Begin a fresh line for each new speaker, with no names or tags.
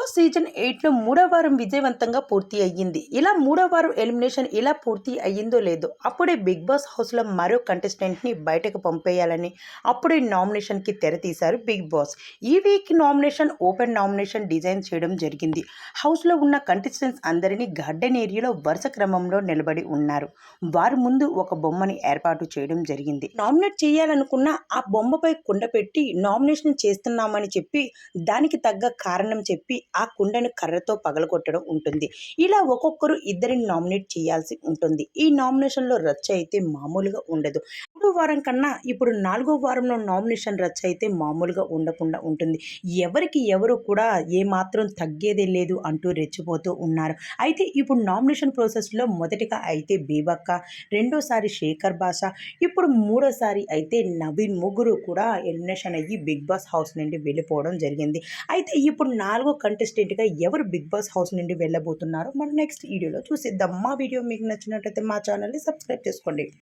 Boss season 8లో మూడో వారం విజయవంతంగా పూర్తి అయ్యింది. ఇలా మూడో వారం ఎలిమినేషన్ ఇలా పూర్తి అయ్యిందో లేదో అప్పుడే బిగ్ బాస్ హౌస్లో మరో కంటెస్టెంట్ని బయటకు పంపేయాలని అప్పుడే నామినేషన్కి తెర తీశారు బిగ్ బాస్. ఈ week nomination open nomination design చేయడం జరిగింది. హౌస్లో ఉన్న కంటెస్టెంట్స్ అందరినీ గార్డెన్ ఏరియాలో వరుస క్రమంలో నిలబడి ఉన్నారు. వారి ముందు ఒక బొమ్మని ఏర్పాటు చేయడం జరిగింది. నామినేట్ చేయాలనుకున్న ఆ బొమ్మపై కుండ పెట్టి నామినేషన్ చేస్తున్నామని చెప్పి దానికి తగ్గ కారణం చెప్పి ఆ కుండను కర్రతో పగలగొట్టడం ఉంటుంది. ఇలా ఒక్కొక్కరు ఇద్దరిని నామినేట్ చేయాల్సి ఉంటుంది. ఈ నామినేషన్లో రచ్చ అయితే మామూలుగా ఉండదు. మూడో వారం కన్నా ఇప్పుడు 4వ వారంలో నామినేషన్ రచ్చ అయితే మామూలుగా ఉండకుండా ఉంటుంది. ఎవరికి ఎవరు కూడా ఏమాత్రం తగ్గేదే లేదు అంటూ రెచ్చిపోతూ ఉన్నారు. అయితే ఇప్పుడు నామినేషన్ ప్రాసెస్లో మొదటిగా అయితే బేబక్క, రెండోసారి శేఖర్ భాష, ఇప్పుడు మూడోసారి అయితే నవీన్, ముగ్గురు కూడా ఎలిమినేషన్ అయ్యి బిగ్ బాస్ హౌస్ నుండి వెళ్ళిపోవడం జరిగింది. అయితే ఇప్పుడు 4వ కంటెస్టెంట్గా ఎవరు బిగ్ బాస్ హౌస్ నుండి వెళ్ళబోతున్నారో మనం నెక్స్ట్ వీడియోలో చూసిద్దాం. మా వీడియో మీకు నచ్చినట్లయితే మా ఛానల్ని సబ్స్క్రైబ్ చేసుకోండి.